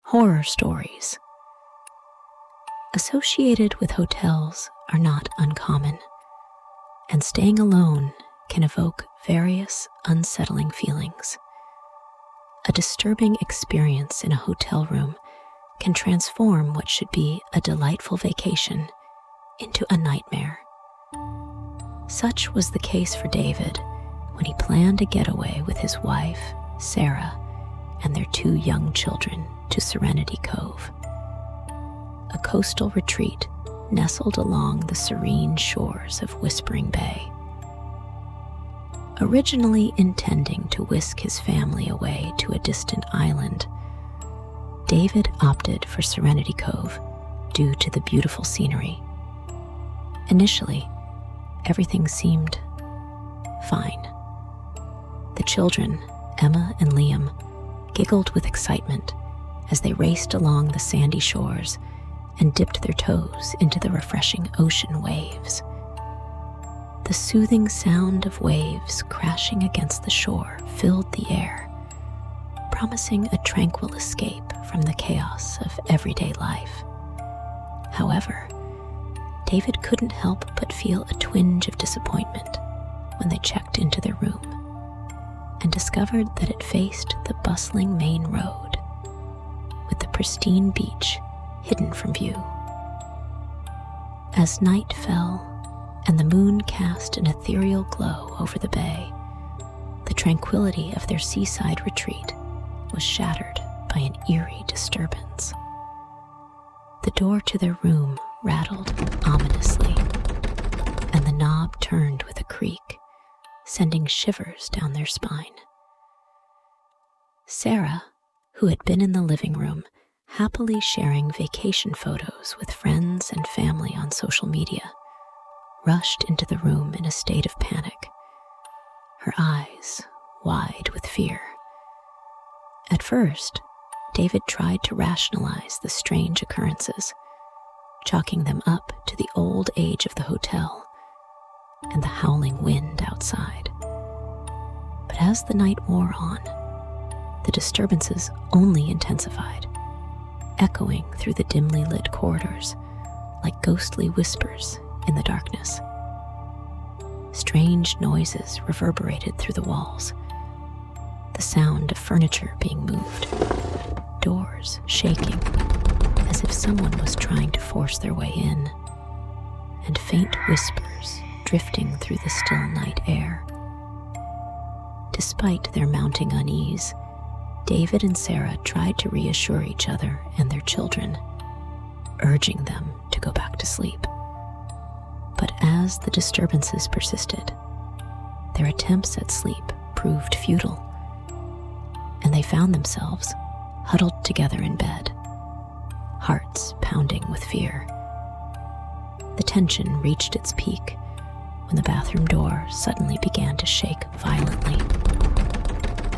horror stories associated with hotels are not uncommon, and staying alone can evoke various unsettling feelings. A disturbing experience in a hotel room can transform what should be a delightful vacation into a nightmare. Such was the case for David when he planned a getaway with his wife, Sarah, and their 2 young children to Serenity Cove, a coastal retreat nestled along the serene shores of Whispering Bay. Originally intending to whisk his family away to a distant island, David opted for Serenity Cove due to the beautiful scenery. Initially, everything seemed fine. The children, Emma and Liam, giggled with excitement as they raced along the sandy shores and dipped their toes into the refreshing ocean waves. The soothing sound of waves crashing against the shore filled the air, promising a tranquil escape from the chaos of everyday life. However, David couldn't help but feel a twinge of disappointment when they checked into their room and discovered that it faced the bustling main road, with the pristine beach hidden from view. As night fell and the moon cast an ethereal glow over the bay, the tranquility of their seaside retreat was shattered by an eerie disturbance. The door to their room rattled ominously, and the knob turned with a creak, sending shivers down their spine. Sarah, who had been in the living room, happily sharing vacation photos with friends and family on social media, rushed into the room in a state of panic, her eyes wide with fear. At first, David tried to rationalize the strange occurrences, chalking them up to the old age of the hotel and the howling wind outside. But as the night wore on, the disturbances only intensified, echoing through the dimly lit corridors like ghostly whispers in the darkness. Strange noises reverberated through the walls, the sound of furniture being moved, doors shaking as if someone was trying to force their way in, and faint whispers drifting through the still night air. Despite their mounting unease, David and Sarah tried to reassure each other and their children, urging them to go back to sleep. But as the disturbances persisted, their attempts at sleep proved futile, and they found themselves huddled together in bed, hearts pounding with fear. The tension reached its peak when the bathroom door suddenly began to shake violently,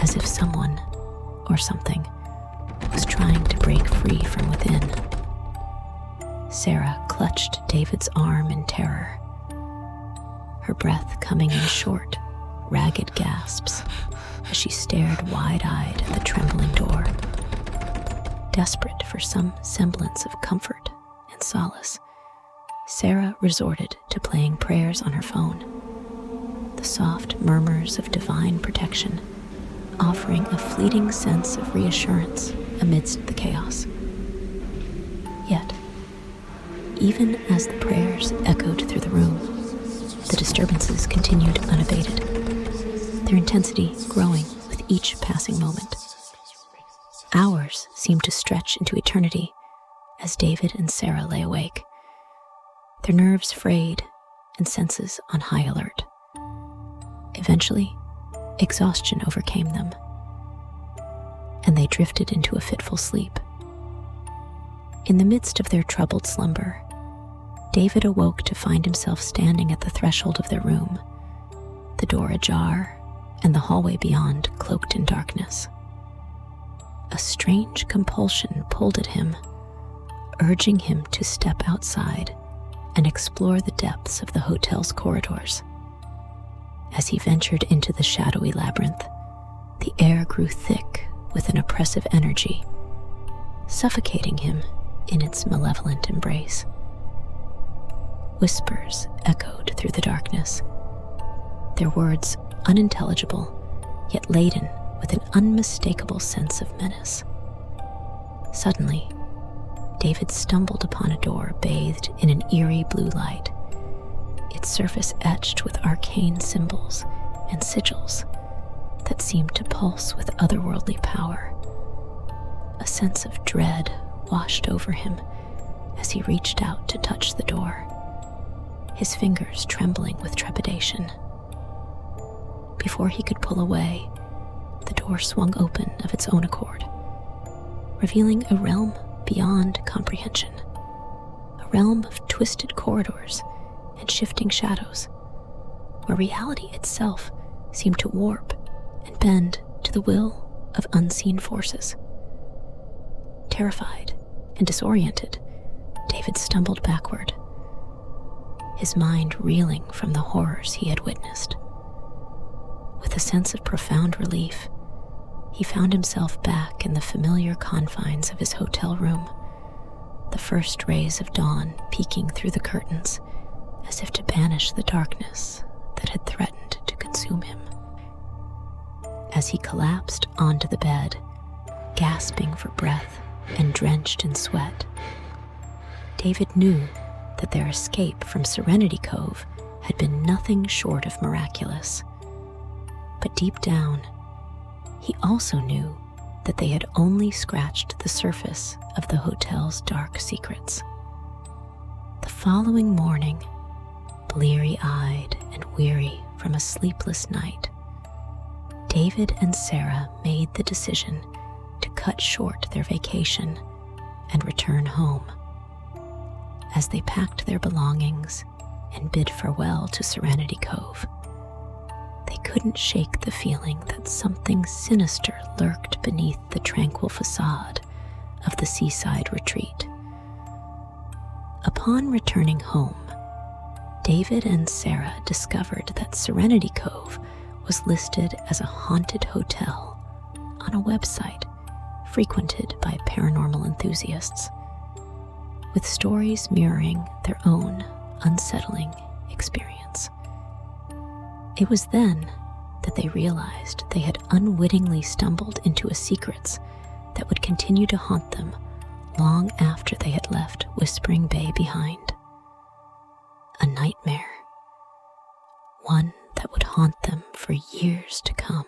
as if someone or something was trying to break free from within. Sarah clutched David's arm in terror, her breath coming in short, ragged gasps as she stared wide-eyed at the trembling door. Desperate for some semblance of comfort and solace, Sarah resorted to playing prayers on her phone, the soft murmurs of divine protection offering a fleeting sense of reassurance amidst the chaos. Yet, even as the prayers echoed through the room, the disturbances continued unabated, their intensity growing with each passing moment. Hours seemed to stretch into eternity as David and Sarah lay awake, their nerves frayed and senses on high alert. Eventually, exhaustion overcame them, and they drifted into a fitful sleep. In the midst of their troubled slumber, David awoke to find himself standing at the threshold of their room, the door ajar and the hallway beyond cloaked in darkness. A strange compulsion pulled at him, urging him to step outside and explore the depths of the hotel's corridors. As he ventured into the shadowy labyrinth, the air grew thick with an oppressive energy, suffocating him in its malevolent embrace. Whispers echoed through the darkness, their words unintelligible, yet laden with an unmistakable sense of menace. Suddenly, David stumbled upon a door bathed in an eerie blue light, its surface etched with arcane symbols and sigils that seemed to pulse with otherworldly power. A sense of dread washed over him as he reached out to touch the door, his fingers trembling with trepidation. Before he could pull away, the door swung open of its own accord, revealing a realm beyond comprehension, a realm of twisted corridors and shifting shadows, where reality itself seemed to warp and bend to the will of unseen forces. Terrified and disoriented, David stumbled backward, his mind reeling from the horrors he had witnessed. With a sense of profound relief, he found himself back in the familiar confines of his hotel room, the first rays of dawn peeking through the curtains as if to banish the darkness that had threatened to consume him. As he collapsed onto the bed, gasping for breath and drenched in sweat, David knew that their escape from Serenity Cove had been nothing short of miraculous. But deep down, he also knew that they had only scratched the surface of the hotel's dark secrets. The following morning, bleary-eyed and weary from a sleepless night, David and Sarah made the decision to cut short their vacation and return home. As they packed their belongings and bid farewell to Serenity Cove, they couldn't shake the feeling that something sinister lurked beneath the tranquil facade of the Seaside retreat. Upon returning home, David and Sarah discovered that Serenity Cove was listed as a haunted hotel on a website frequented by paranormal enthusiasts, with stories mirroring their own unsettling experience. It was then that they realized they had unwittingly stumbled into a secrets that would continue to haunt them long after they had left Whispering Bay behind. A nightmare, one that would haunt them for years to come.